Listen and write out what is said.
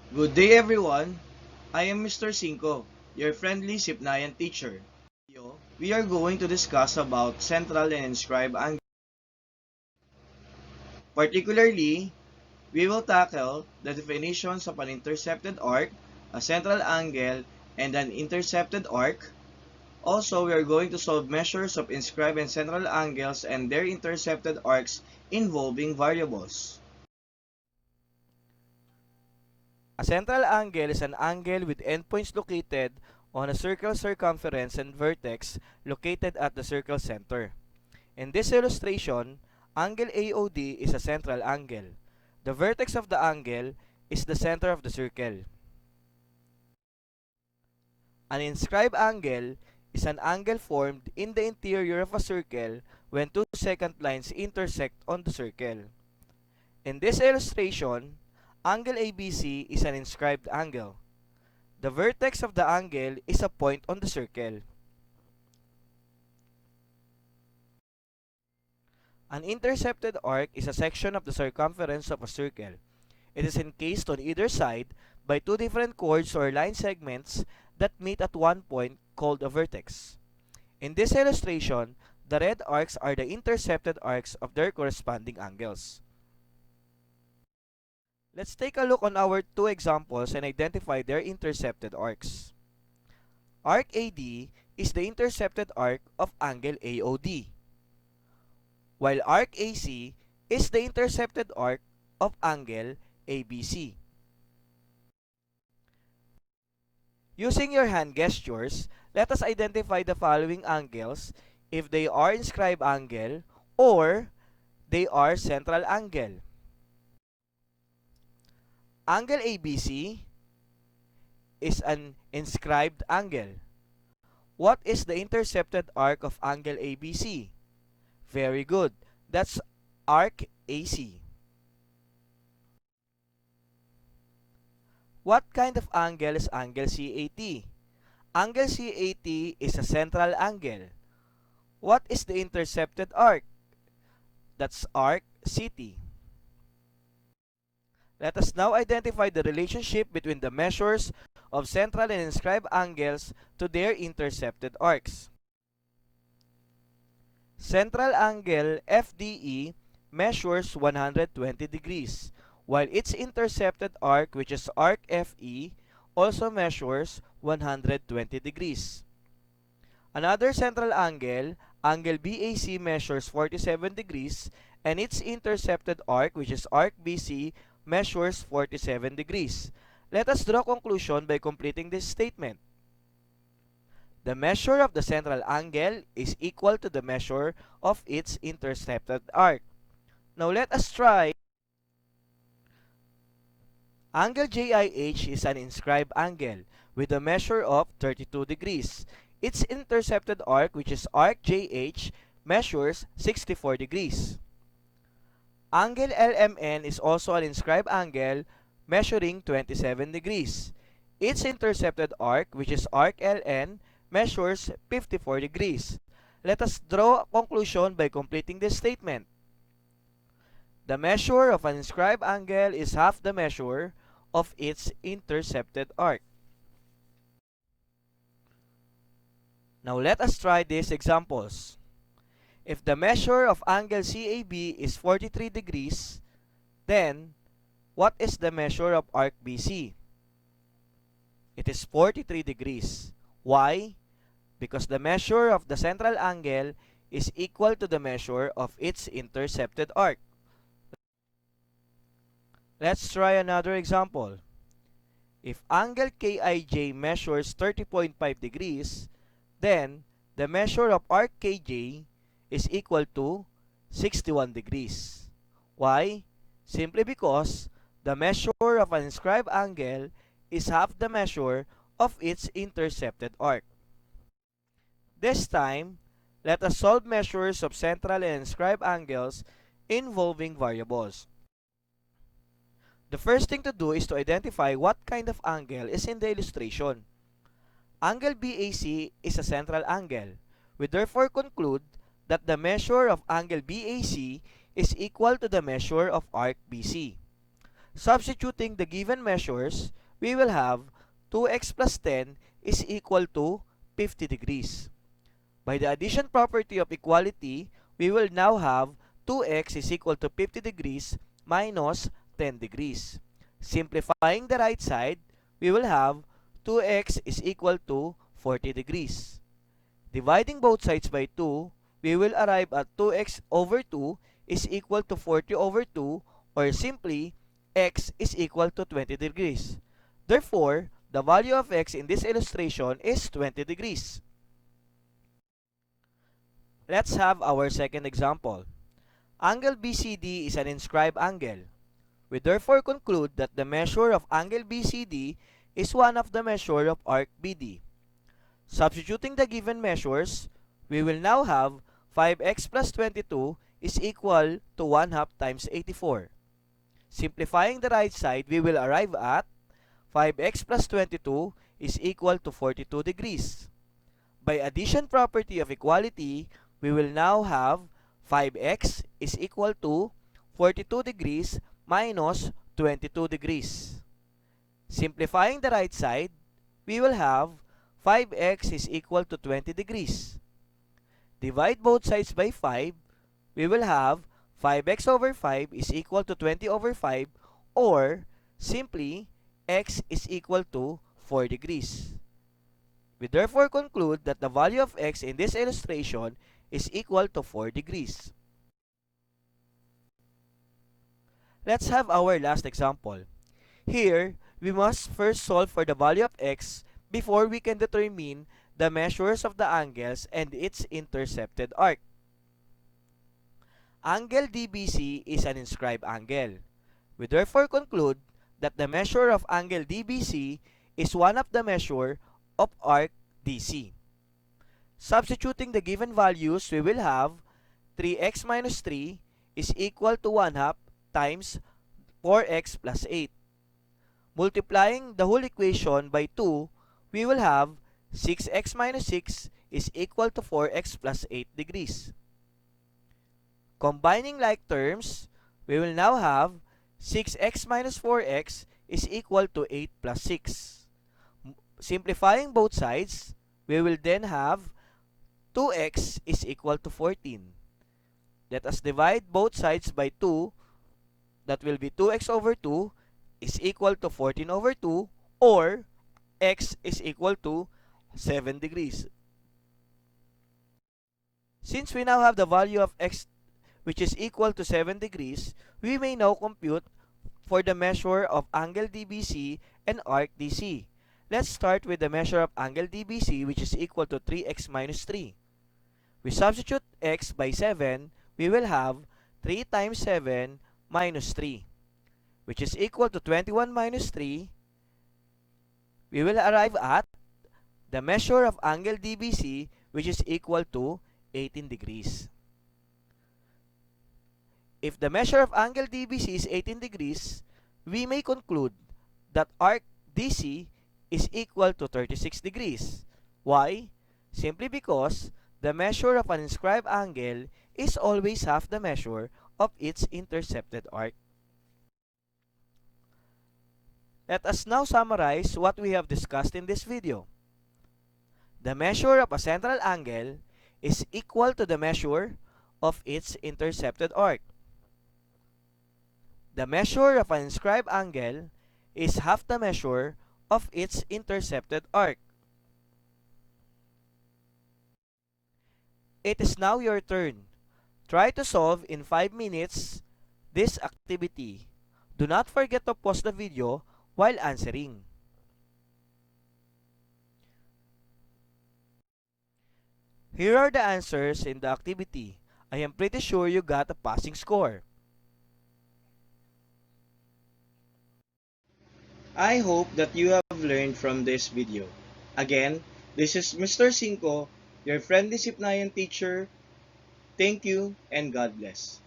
Good day everyone. I am Mr. Cinco, your friendly Sipnayan teacher. We are going to discuss about central and inscribed angle. Particularly, we will tackle the definitions of an intercepted arc, a central angle, and an intercepted arc. Also, we are going to solve measures of inscribed and central angles and their intercepted arcs involving variables. A central angle is an angle with endpoints located on a circle circumference and vertex located at the circle center. In this illustration, angle AOD is a central angle. The vertex of the angle is the center of the circle. An inscribed angle is an angle formed in the interior of a circle when two secant lines intersect on the circle. In this illustration, angle ABC is an inscribed angle. The vertex of the angle is a point on the circle. An intercepted arc is a section of the circumference of a circle. It is encased on either side by two different chords or line segments that meet at one point called a vertex. In this illustration, the red arcs are the intercepted arcs of their corresponding angles. Let's take a look on our two examples and identify their intercepted arcs. Arc AD is the intercepted arc of angle AOD, while arc AC is the intercepted arc of angle ABC. Using your hand gestures, let us identify the following angles if they are inscribed angle or they are central angle. Angle ABC is an inscribed angle. What is the intercepted arc of angle ABC? Very good. That's arc AC. What kind of angle is angle CAT? Angle CAT is a central angle. What is the intercepted arc? That's arc CT. Let us now identify the relationship between the measures of central and inscribed angles to their intercepted arcs. Central angle FDE measures 120 degrees, while its intercepted arc, which is arc FE, also measures 120 degrees. Another central angle, angle BAC, measures 47 degrees, and its intercepted arc, which is arc BC, measures 47 degrees. Let us draw conclusion by completing this statement. The measure of the central angle is equal to the measure of its intercepted arc. Now let us try. Angle JIH is an inscribed angle with a measure of 32 degrees. Its intercepted arc, which is arc JH, measures 64 degrees. Angle LMN is also an inscribed angle measuring 27 degrees. Its intercepted arc, which is arc LN, measures 54 degrees. Let us draw a conclusion by completing this statement. The measure of an inscribed angle is half the measure of its intercepted arc. Now let us try these examples. If the measure of angle CAB is 43 degrees, then what is the measure of arc BC? It is 43 degrees. Why? Because the measure of the central angle is equal to the measure of its intercepted arc. Let's try another example. If angle KIJ measures 30.5 degrees, then the measure of arc KJ is equal to 61 degrees. Why? Simply because the measure of an inscribed angle is half the measure of its intercepted arc. This time, let us solve measures of central and inscribed angles involving variables. The first thing to do is to identify what kind of angle is in the illustration. Angle BAC is a central angle. We therefore conclude that the measure of angle BAC is equal to the measure of arc BC. Substituting the given measures, we will have 2x plus 10 is equal to 50 degrees. By the addition property of equality, we will now have 2x is equal to 50 degrees minus 10 degrees. Simplifying the right side, we will have 2x is equal to 40 degrees. Dividing both sides by 2, we will arrive at 2x over 2 is equal to 40 over 2, or simply, x is equal to 20 degrees. Therefore, the value of x in this illustration is 20 degrees. Let's have our second example. Angle BCD is an inscribed angle. We therefore conclude that the measure of angle BCD is one of the measure of arc BD. Substituting the given measures, we will now have 5x plus 22 is equal to 1/2 times 84. Simplifying the right side, we will arrive at 5x plus 22 is equal to 42 degrees. By addition property of equality, we will now have 5x is equal to 42 degrees minus 22 degrees. Simplifying the right side, we will have 5x is equal to 20 degrees. Divide both sides by 5, we will have 5x over 5 is equal to 20 over 5, or simply, x is equal to 4 degrees. We therefore conclude that the value of x in this illustration is equal to 4 degrees. Let's have our last example. Here, we must first solve for the value of x before we can determine the measures of the angles and its intercepted arc. Angle DBC is an inscribed angle. We therefore conclude that the measure of angle DBC is one of the measure of arc DC. Substituting the given values, we will have 3x minus 3 is equal to 1/2 times 4x plus 8. Multiplying the whole equation by 2, we will have 6x minus 6 is equal to 4x plus 8 degrees. Combining like terms, we will now have 6x minus 4x is equal to 8 plus 6. Simplifying both sides, we will then have 2x is equal to 14. Let us divide both sides by 2. That will be 2x over 2 is equal to 14 over 2, or x is equal to 7 degrees. Since we now have the value of x which is equal to 7 degrees, we may now compute for the measure of angle DBC and arc DC. Let's start with the measure of angle DBC, which is equal to 3x minus 3. We substitute x by 7, we will have 3 times 7 minus 3, which is equal to 21 minus 3. We will arrive at the measure of angle DBC, which is equal to 18 degrees. If the measure of angle DBC is 18 degrees, we may conclude that arc DC is equal to 36 degrees. Why? Simply because the measure of an inscribed angle is always half the measure of its intercepted arc. Let us now summarize what we have discussed in this video. The measure of a central angle is equal to the measure of its intercepted arc. The measure of an inscribed angle is half the measure of its intercepted arc. It is now your turn. Try to solve in 5 minutes this activity. Do not forget to pause the video while answering. Here are the answers in the activity. I am pretty sure you got a passing score. I hope that you have learned from this video. Again, this is Mr. Cinco, your friendly Sipnayan teacher. Thank you and God bless.